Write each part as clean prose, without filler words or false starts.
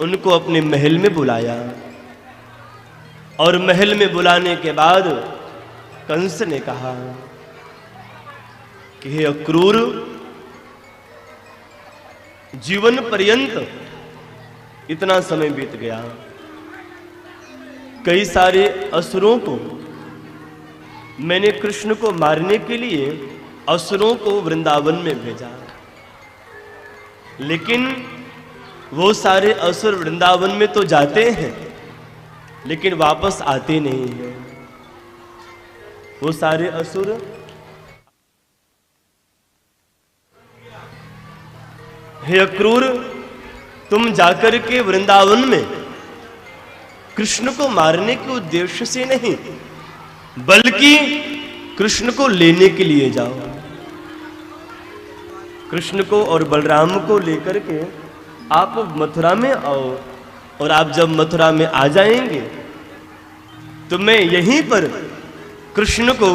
उनको अपने महल में बुलाया। और महल में बुलाने के बाद कंस ने कहा कि हे अक्रूर, जीवन पर्यंत इतना समय बीत गया, कई सारे असुरों को मैंने कृष्ण को मारने के लिए असुरों को वृंदावन में भेजा, लेकिन वो सारे असुर वृंदावन में तो जाते हैं लेकिन वापस आते नहीं हैं। वो सारे असुर हे अक्रूर, तुम जाकर के वृंदावन में कृष्ण को मारने के उद्देश्य से नहीं बल्कि कृष्ण को लेने के लिए जाओ। कृष्ण को और बलराम को लेकर के आप मथुरा में आओ, और आप जब मथुरा में आ जाएंगे तो मैं यहीं पर कृष्ण को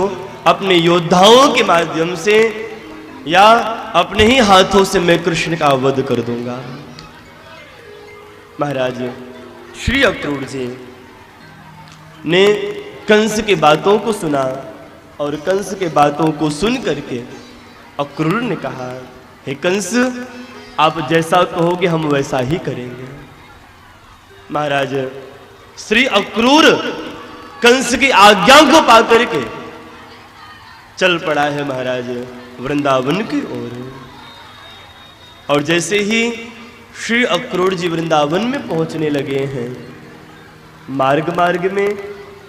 अपने योद्धाओं के माध्यम से या अपने ही हाथों से मैं कृष्ण का वध कर दूंगा। महाराज श्री अक्रूर जी ने कंस की बातों को सुना, और कंस के बातों को सुन करके अक्रूर ने कहा, हे कंस, आप जैसा कहोगे हम वैसा ही करेंगे। महाराज श्री अक्रूर कंस की आज्ञा को पाकर के चल पड़ा है महाराज वृंदावन की ओर। और जैसे ही श्री अक्रूर जी वृंदावन में पहुंचने लगे हैं, मार्ग में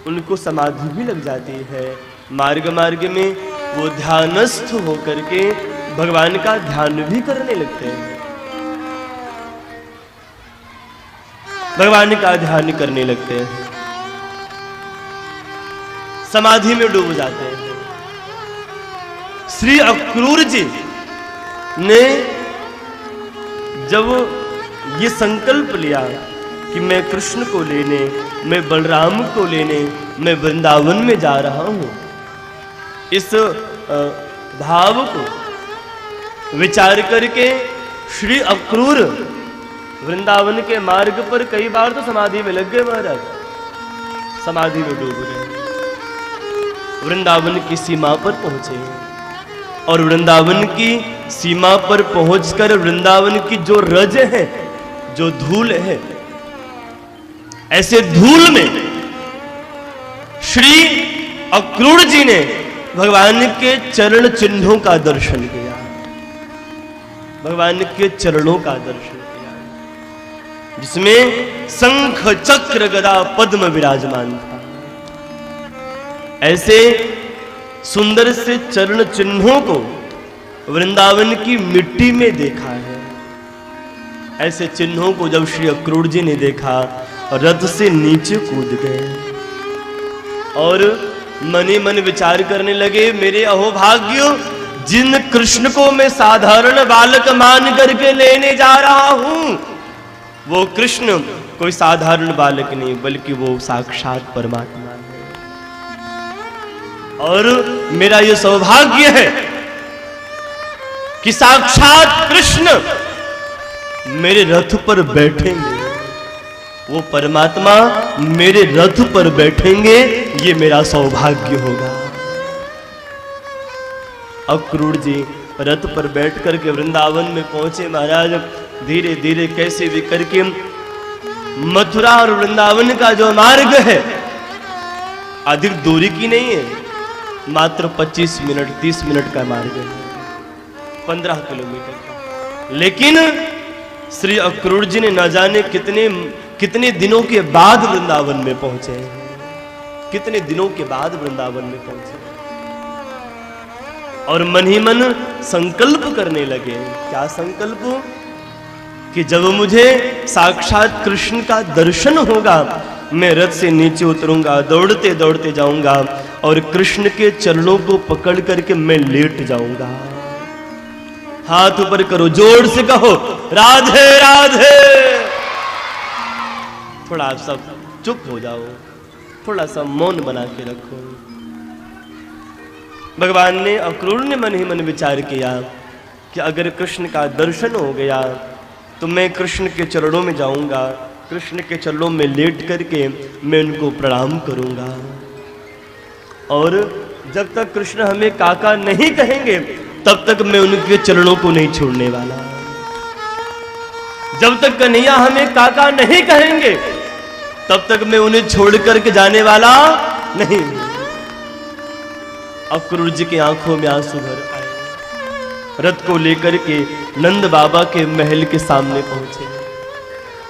उनको समाधि भी लग जाती है। मार्ग में वो ध्यानस्थ होकर के भगवान का ध्यान भी करने लगते हैं, भगवान का ध्यान करने लगते हैं, समाधि में डूब जाते हैं। श्री अक्रूर जी ने जब ये संकल्प लिया कि मैं कृष्ण को लेने, मैं बलराम को लेने, मैं वृंदावन में जा रहा हूं, इस भाव को विचार करके श्री अक्रूर वृंदावन के मार्ग पर कई बार तो समाधि में लग गए महाराज, समाधि में डूब गए। वृंदावन की सीमा पर पहुंचे, और वृंदावन की सीमा पर पहुंचकर वृंदावन की जो रज है, जो धूल है, ऐसे धूल में श्री अक्रूर जी ने भगवान के चरण चिन्हों का दर्शन किया, भगवान के चरणों का दर्शन किया, जिसमें शंख चक्र गदा पद्म विराजमान था। ऐसे सुंदर से चरण चिन्हों को वृंदावन की मिट्टी में देखा है। ऐसे चिन्हों को जब श्री अक्रूर जी ने देखा, रथ से नीचे कूद गए और मने मन विचार करने लगे, मेरे अहोभाग्य, जिन कृष्ण को मैं साधारण बालक मान करके लेने जा रहा हूं, वो कृष्ण कोई साधारण बालक नहीं बल्कि वो साक्षात परमात्मा है। और मेरा ये सौभाग्य है कि साक्षात कृष्ण मेरे रथ पर बैठेंगे, वो परमात्मा मेरे रथ पर बैठेंगे, ये मेरा सौभाग्य होगा। अक्रूर जी रथ पर बैठ करके वृंदावन में पहुंचे महाराज। धीरे धीरे कैसे भी करके मथुरा और वृंदावन का जो मार्ग है अधिक दूरी की नहीं है, मात्र 25 मिनट 30 मिनट का मार्ग है, 15 किलोमीटर का। लेकिन श्री अक्रूर जी ने न जाने कितने दिनों के बाद वृंदावन में पहुंचे, कितने दिनों के बाद वृंदावन में पहुंचे, और मन ही मन संकल्प करने लगे। क्या संकल्प? कि जब मुझे साक्षात कृष्ण का दर्शन होगा, मैं रथ से नीचे उतरूंगा, दौड़ते दौड़ते जाऊंगा और कृष्ण के चरणों को पकड़ करके मैं लेट जाऊंगा। हाथ ऊपर करो, जोर से कहो, राधे राधे। थोड़ा सब चुप हो जाओ, थोड़ा सा मौन बना के रखो। भगवान ने, अक्रूर ने मन ही मन विचार किया कि अगर कृष्ण का दर्शन हो गया तो मैं कृष्ण के चरणों में जाऊंगा, कृष्ण के चरणों में लेट करके मैं उनको प्रणाम करूंगा। और जब तक कृष्ण हमें काका नहीं कहेंगे तब तक मैं उनके चरणों को नहीं छोड़ने वाला। जब तक कन्हैया हमें काका नहीं कहेंगे तब तक मैं उन्हें छोड़ करके जाने वाला नहीं। अक्रूर जी की आंखों में आंसू भर आए। रथ को लेकर के नंद बाबा के महल के सामने पहुंचे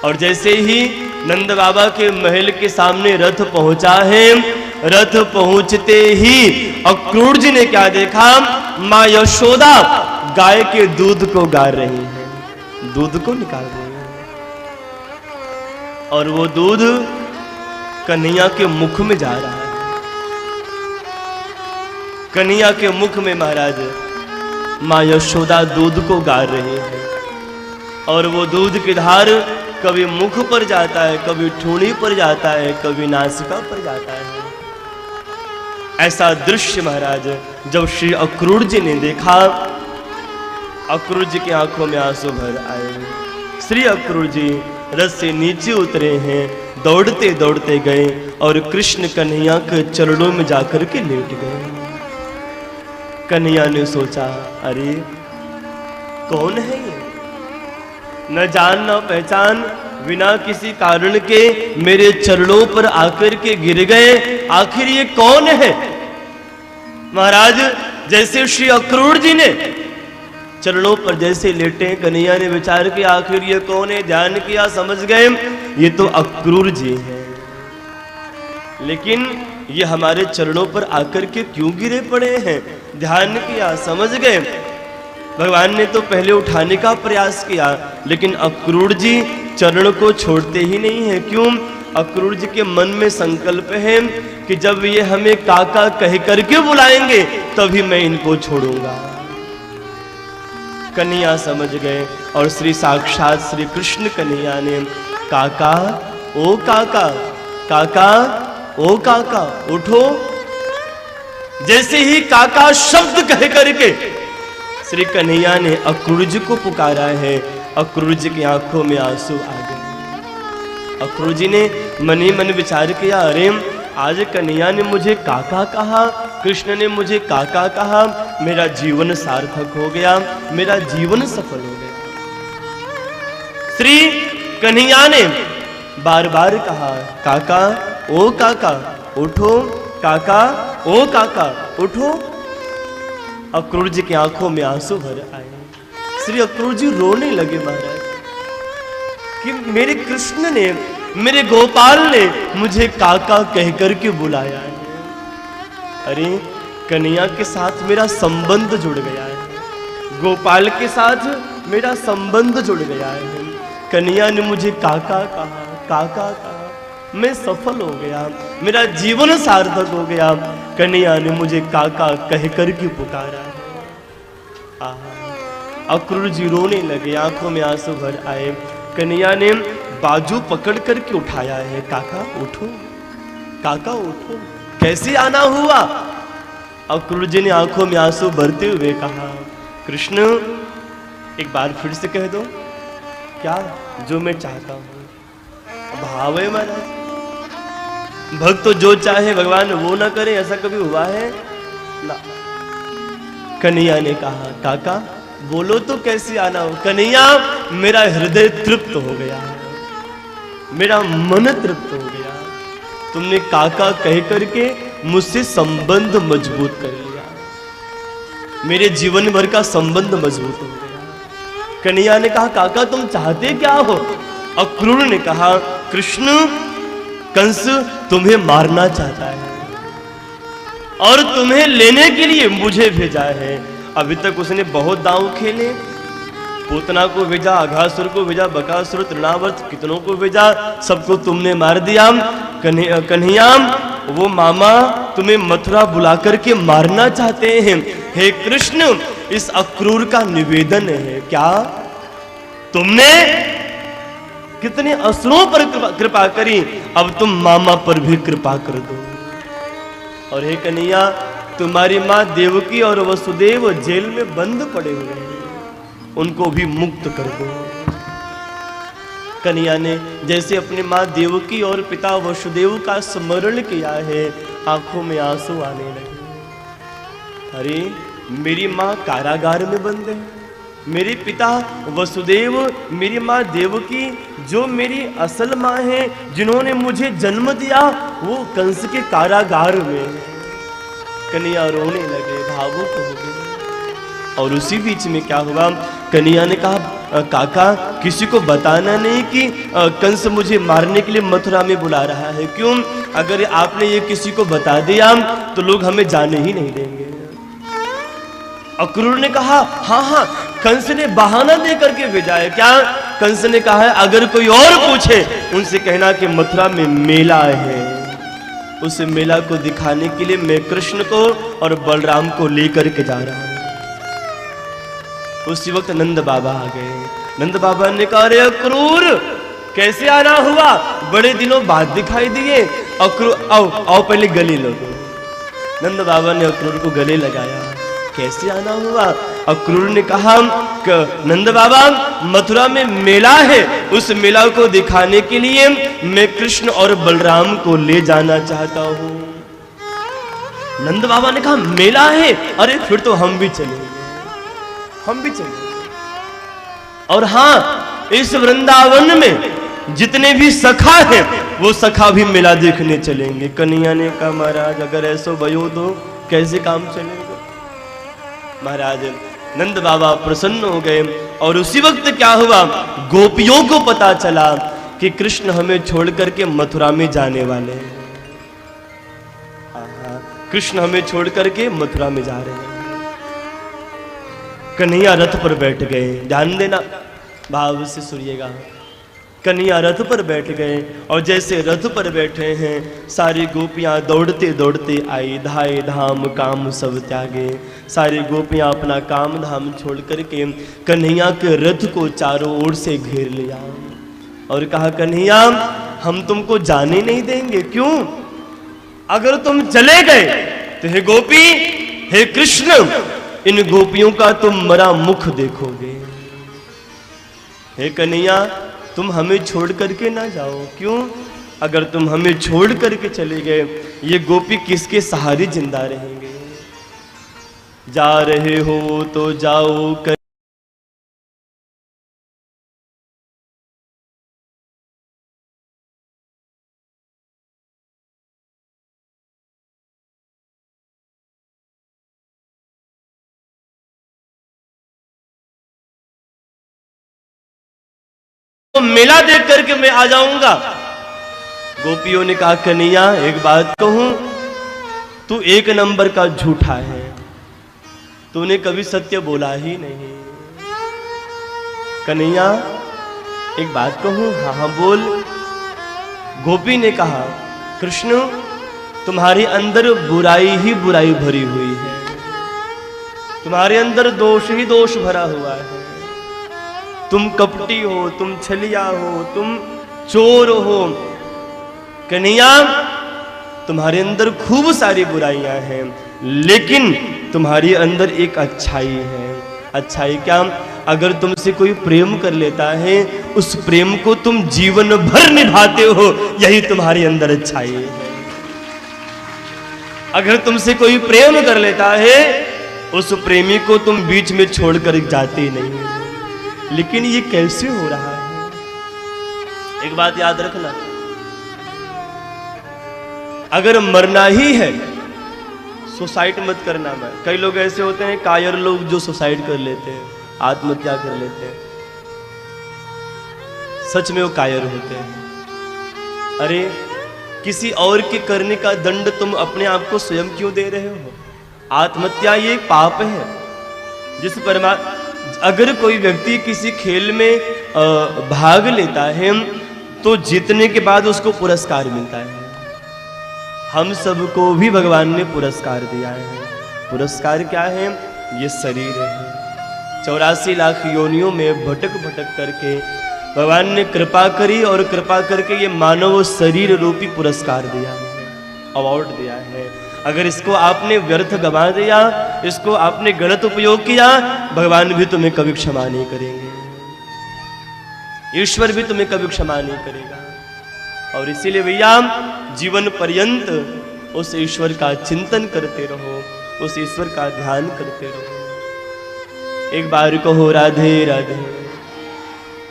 और जैसे ही नंद बाबा के महल के सामने रथ पहुंचा है, रथ पहुंचते ही अक्रूर जी ने क्या देखा, मां यशोदा गाय के दूध को गार रही है, दूध को निकाल रही है और वो दूध कन्हैया के मुख में जा रहा है। कन्हैया के मुख में महाराज मां यशोदा दूध को गार रही है और वो दूध की धार कभी मुख पर जाता है, कभी ठूणी पर जाता है, कभी नासिका पर जाता है। ऐसा दृश्य महाराज जब श्री अक्रूर जी ने देखा, अक्रूर जी की आंखों में आंसू भर आए। श्री अक्रूर जी रथ से नीचे उतरे हैं, दौड़ते दौड़ते गए और कृष्ण कन्हैया के चरणों में जाकर के लेट गए। कन्हैया ने सोचा, अरे कौन है ये, न जान न पहचान, बिना किसी कारण के मेरे चरणों पर आकर के गिर गए, आखिर ये कौन है। महाराज जैसे श्री अक्रूर जी ने चरणों पर जैसे लेटे, कन्हैया ने विचार किया आखिर ये कौन है, ध्यान किया, समझ गए ये तो अक्रूर जी हैं। लेकिन ये हमारे चरणों पर आकर के क्यों गिरे पड़े हैं, ध्यान किया, समझ गए। भगवान ने तो पहले उठाने का प्रयास किया लेकिन अक्रूर जी चरण को छोड़ते ही नहीं है। क्यों? अक्रूर जी के मन में संकल्प है कि जब ये हमें काका कह करके बुलाएंगे तभी मैं इनको छोड़ूंगा। कन्हैया समझ गए और श्री साक्षात श्री कृष्ण कन्हैया ने काका, ओ काका, काका, ओ काका, उठो। जैसे ही काका शब्द कह करके श्री कन्हैया ने अक्रूर जी को पुकारा है, अक्रूर जी की आंखों में आंसू आ गए। अक्रूर जी ने मन ही मन विचार किया, अरे आज कन्हैया ने मुझे काका कहा, कृष्ण ने मुझे काका कहा, मेरा जीवन सार्थक हो गया, मेरा जीवन सफल हो गया। श्री कन्हैया ने बार बार कहा, काका, ओ काका, उठो, काका, ओ काका, उठो। अक्रूर जी की आंखों में आंसू भर आए। श्री अक्रूर जी रोने लगे महाराज कि मेरे कृष्ण ने, मेरे गोपाल ने मुझे काका कहकर के बुलाया है। अरे कन्हैया के साथ मेरा संबंध जुड़ गया है, गोपाल के साथ मेरा संबंध जुड़ गया है। कन्हैया ने मुझे काका कहा, काका कहा, मैं सफल हो गया, मेरा जीवन सार्थक हो गया। कन्हैया ने मुझे काका कहकर के पुकारा है। अक्रूर जी रोने लगे, आंखों में आंसू भर आए। कन्हैया ने बाजू पकड़ करके उठाया है, काका उठो, काका उठो, कैसे आना हुआ। अक्रूर जी ने आंखों में आंसू भरते हुए कहा, कृष्ण एक बार फिर से कह दो, क्या जो मैं चाहता हूं। भाव है महाराज, भक्त तो जो चाहे भगवान वो ना करे, ऐसा कभी हुआ है ना। कन्हैया ने कहा, काका बोलो तो कैसे आना हो। कन्हैया मेरा हृदय तृप्त हो गया है, मेरा मन तृप्त हो गया, तुमने काका कह करके मुझसे संबंध मजबूत कर लिया, मेरे जीवन भर का संबंध मजबूत हो गया। कन्हैया ने कहा, काका तुम चाहते क्या हो। अक्रूर ने कहा, कृष्ण कंस तुम्हें मारना चाहता है और तुम्हें लेने के लिए मुझे भेजा है। अभी तक उसने बहुत दांव खेले, पूतना को भेजा, अघासुर को भेजा, बकासुर, तृणावर्त, कितनों को भेजा, सबको तुमने मार दिया। कन्हैया वो मामा तुम्हें मथुरा बुला करके मारना चाहते हैं। हे कृष्ण इस अक्रूर का निवेदन है, क्या तुमने कितने असुरों पर कृपा करी, अब तुम मामा पर भी कृपा कर दो। और हे कन्हैया तुम्हारी माँ देवकी और वसुदेव जेल में बंद पड़े हुए हैं, उनको भी मुक्त कर दो। कन्हैया ने जैसे अपने माँ देवकी और पिता वसुदेव का स्मरण किया है, आंखों में आंसू आने लगे। अरे मेरी माँ कारागार में बंद है, मेरे पिता वसुदेव, मेरी माँ देवकी जो मेरी असल माँ है, जिन्होंने मुझे जन्म दिया, वो कंस के कारागार में है। कन्हैया रोने लगे, भावुक हो गए। और उसी बीच में क्या हुआ, कन्हैया ने कहा काका किसी को बताना नहीं कि कंस मुझे मारने के लिए मथुरा में बुला रहा है। क्यों? अगर आपने ये किसी को बता दिया तो लोग हमें जाने ही नहीं देंगे। अक्रूर ने कहा हाँ हाँ, कंस ने बहाना दे करके भेजा है। क्या? कंस ने कहा है अगर कोई और पूछे उनसे कहना कि मथुरा में मेला है, उस मेला को दिखाने के लिए मैं कृष्ण को और बलराम को लेकर के जा रहा हूं। उसी वक्त नंद बाबा आ गए। नंद बाबा ने कहा अरे अक्रूर कैसे आना हुआ, बड़े दिनों बाद दिखाई दिए। अक्रूर आओ आओ पहले गले लगो। नंद बाबा ने अक्रूर को गले लगाया। कैसे आना हुआ? अक्रूर ने कहा नंद बाबा मथुरा में मेला है, उस मेला को दिखाने के लिए मैं कृष्ण और बलराम को ले जाना चाहता हूं। नंद बाबा ने कहा मेला है, अरे फिर तो हम भी चलेंगे, हम भी चलेंगे। और हाँ, इस वृंदावन में जितने भी सखा हैं वो सखा भी मेला देखने चलेंगे। कन्हैया ने कहा महाराज अगर ऐसो भयो तो कैसे काम चलेगा? महाराज नंद बाबा प्रसन्न हो गए। और उसी वक्त क्या हुआ, गोपियों को पता चला कि कृष्ण हमें छोड़ करके मथुरा में जाने वाले हैं। कृष्ण हमें छोड़ करके मथुरा में जा रहे हैं। कन्हैया रथ पर बैठ गए, ध्यान देना, भाव से सुनिएगा। कन्हैया रथ पर बैठ गए और जैसे रथ पर बैठे हैं सारी गोपियां दौड़ते दौड़ते आई। धाए धाम काम सब त्यागे, सारी गोपियां अपना काम धाम छोड़ करके कन्हैया के रथ को चारों ओर से घेर लिया और कहा कन्हैया हम तुमको जाने नहीं देंगे। क्यों? अगर तुम चले गए तो हे गोपी, हे कृष्ण, इन गोपियों का तुम मरा मुख देखोगे। हे कन्हैया तुम हमें छोड़ करके ना जाओ। क्यों? अगर तुम हमें छोड़ करके चले गए ये गोपी किसके सहारे जिंदा रहेंगे? जा रहे हो तो जाओ मेला देख करके मैं आ जाऊंगा। गोपियों ने कहा कन्हैया एक बात कहूं, तू एक नंबर का झूठा है, तूने कभी सत्य बोला ही नहीं। कन्हैया एक बात कहूं? हाँ हाँ बोल। गोपी ने कहा कृष्ण तुम्हारे अंदर बुराई ही बुराई भरी हुई है, तुम्हारे अंदर दोष ही दोष भरा हुआ है। तुम कपटी हो, तुम छलिया हो, तुम चोर हो। कन्हैया तुम्हारे अंदर खूब सारी बुराइयां हैं, लेकिन तुम्हारे अंदर एक अच्छाई है। अच्छाई क्या? अगर तुमसे कोई प्रेम कर लेता है उस प्रेम को तुम जीवन भर निभाते हो, यही तुम्हारे अंदर अच्छाई है। अगर तुमसे कोई प्रेम कर लेता है उस प्रेमी को तुम बीच में छोड़कर जाते नहीं। लेकिन ये कैसे हो रहा है? एक बात याद रखना, अगर मरना ही है सुसाइड मत करना। मैं कई लोग ऐसे होते हैं कायर लोग जो सुसाइड कर लेते हैं, आत्महत्या कर लेते हैं, सच में वो कायर होते हैं। अरे किसी और के करने का दंड तुम अपने आप को स्वयं क्यों दे रहे हो? आत्महत्या ये पाप है। जिस परमात्मा अगर कोई व्यक्ति किसी खेल में भाग लेता है तो जीतने के बाद उसको पुरस्कार मिलता है। हम सबको भी भगवान ने पुरस्कार दिया है। पुरस्कार क्या है? ये शरीर है। 84 लाख योनियों में भटक भटक करके भगवान ने कृपा करी और कृपा करके ये मानव शरीर रूपी पुरस्कार दिया है, अवार्ड दिया है। अगर इसको आपने व्यर्थ गवा दिया, इसको आपने गलत उपयोग किया, भगवान भी तुम्हें कभी क्षमा नहीं करेंगे। ईश्वर भी तुम्हें कभी क्षमा नहीं करेगा। और इसीलिए भैया जीवन पर्यंत उस ईश्वर का चिंतन करते रहो, उस ईश्वर का ध्यान करते रहो। एक बार कहो राधे राधे,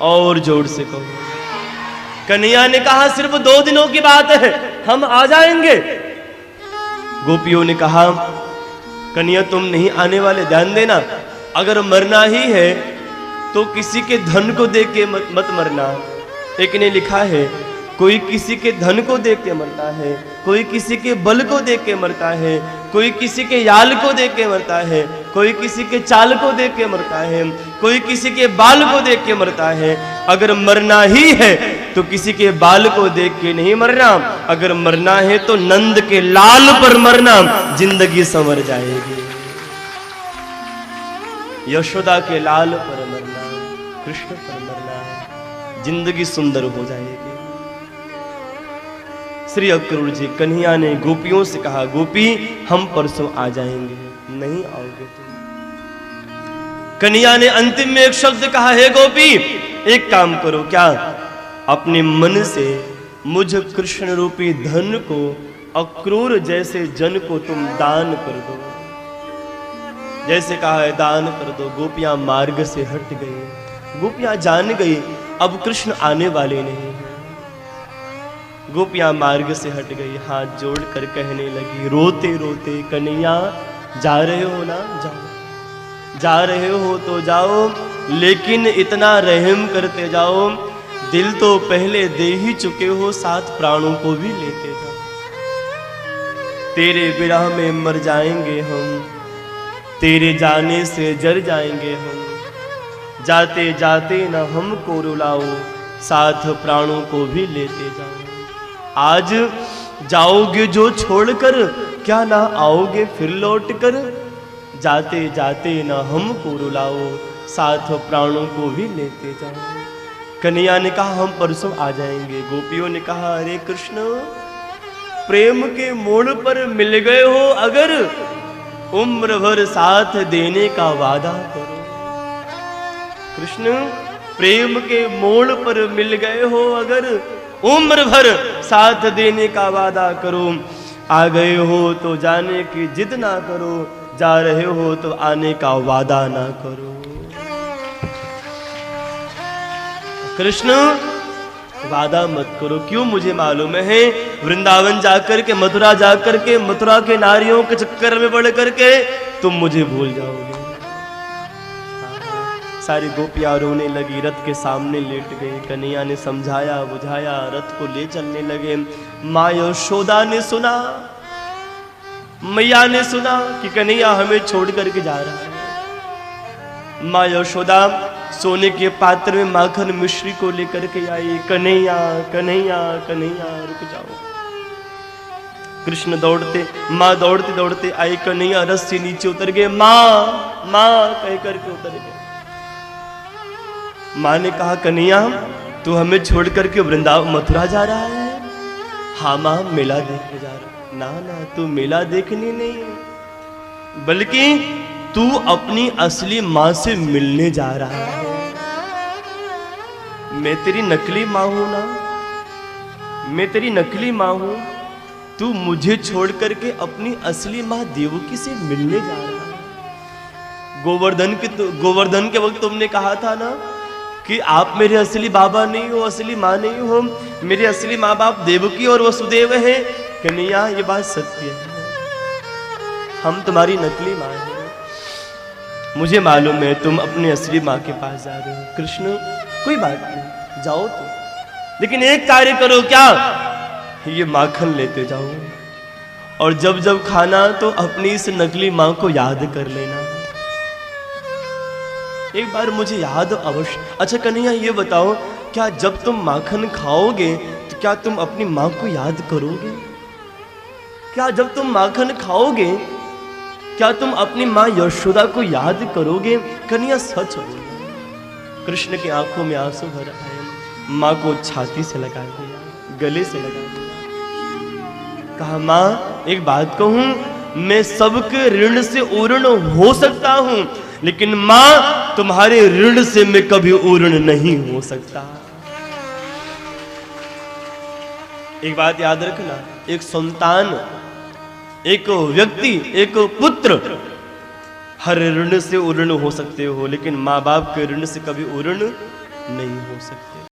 और जोर से कहो। कन्हैया ने कहा सिर्फ 2 दिनों की बात है, हम आ जाएंगे। गोपियों ने कहा कन्हैया तुम नहीं आने वाले, ध्यान देना, अगर मरना ही है तो किसी के धन को देख के मत मरना। एक ने लिखा है कोई किसी के धन को देख के मरता है, कोई किसी के बल को देख के मरता है, कोई किसी के याल को देख के मरता है, कोई किसी के चाल को देख के मरता है, कोई किसी के बाल को देख के मरता है। अगर मरना ही है तो किसी के बाल को देख के नहीं मरना, अगर मरना है तो नंद के लाल पर मरना, जिंदगी संवर जाएगी। यशोदा के लाल पर मरना, कृष्ण पर मरना, जिंदगी सुंदर हो जाएगी। श्री अक्रूर जी, कन्हैया ने गोपियों से कहा गोपी हम परसों आ जाएंगे, नहीं आओगे तुम। कन्हैया ने अंतिम में एक शब्द कहा, हे गोपी एक काम करो, क्या अपने मन से मुझ कृष्ण रूपी धन को अक्रूर जैसे जन को तुम दान कर दो। जैसे कहा है दान कर दो। गोपियां मार्ग से हट गई, गोपियां जान गई अब कृष्ण आने वाले नहीं है। गोपियां मार्ग से हट गई, हाथ जोड़कर कहने लगी रोते रोते, कन्हैया जा रहे हो ना, जाओ, जा रहे हो तो जाओ, लेकिन इतना रहम करते जाओ, दिल तो पहले दे ही चुके हो, साथ प्राणों को भी लेते जाओ। तेरे विरह में मर जाएंगे हम, तेरे जाने से जर जाएंगे हम, जाते जाते न हमको रुलाओ, साथ प्राणों को भी लेते जाओ। आज जाओगे जो छोड़कर, क्या ना आओगे फिर लौट कर, जाते जाते न हमको रुलाओ, साथ प्राणों को भी लेते जाओ। कन्हैया ने कहा हम परसों आ जाएंगे। गोपियों ने कहा अरे कृष्ण प्रेम के मोड़ पर मिल गए हो, अगर उम्र भर साथ देने का वादा करो। कृष्ण प्रेम के मोड़ पर मिल गए हो, अगर उम्र भर साथ देने का वादा करो। आ गए हो तो जाने की जिद ना करो, जा रहे हो तो आने का वादा ना करो। कृष्ण वादा मत करो, क्यों मुझे मालूम है वृंदावन जाकर के, मथुरा जाकर के, मथुरा के नारियों के चक्कर में पड़ करके तुम मुझे भूल जाओगे। सारी गोपियां रोने लगी, रथ के सामने लेट गई। कन्हैया ने समझाया बुझाया, रथ को ले चलने लगे। माँ यशोदा ने सुना, मैया ने सुना कि कन्हैया हमें छोड़ करके जा रहा है। माँ यशोदा सोने के पात्र में माखन मिश्री को लेकर के आई। कन्हैया कन्हैया कन्हैया रुक जाओ। कृष्ण दौड़ते, माँ दौड़ते दौड़ते आई। कन्हैया रथ से नीचे उतर गए। माँ माँ कह करके उतर गए। माँ ने कहा कन्हैया तू हमें छोड़ करके वृंदावन मथुरा जा रहा है? हाँ माँ मेला देखने जा रहा। ना ना तू मेला देखने नहीं, बल्कि तू अपनी असली माँ से मिलने जा रहा है। मैं तेरी नकली माँ हूं ना, मैं तेरी नकली माँ हूं। तू मुझे छोड़ करके अपनी असली माँ देवकी से मिलने जा रहा है। गोवर्धन के वक्त तुमने कहा था ना कि आप मेरे असली बाबा नहीं हो, असली माँ नहीं हो, मेरे असली माँ बाप देवकी और वसुदेव हैं। कन्हैया ये बात सत्य है, हम तुम्हारी नकली माँ हैं। मुझे मालूम है तुम अपनी असली माँ के पास जा रहे हो। कृष्ण कोई बात नहीं, जाओ तुम, लेकिन एक कार्य करो, क्या? ये माखन लेते जाओ और जब जब खाना तो अपनी इस नकली माँ को याद कर लेना। एक बार मुझे याद अवश्य। अच्छा कन्हैया ये बताओ, क्या जब तुम माखन खाओगे तो क्या तुम अपनी माँ को याद करोगे? क्या जब तुम माखन खाओगे क्या तुम अपनी माँ यशोदा को याद करोगे? कन्हैया सच बोलो। कृष्ण की आंखों में आंसू भर आए। माँ को छाती से लगा दिया, गले से लगा दिया। कहा माँ एक बात कहूं, मैं सबके ऋण से ऊर्ण हो सकता हूं, लेकिन माँ तुम्हारे ऋण से मैं कभी ऊर्ण नहीं हो सकता। एक बात याद रखना, एक संतान, एक व्यक्ति, एक पुत्र हर ऋण से उऋण हो सकते हो, लेकिन माँ बाप के ऋण से कभी उऋण नहीं हो सकते।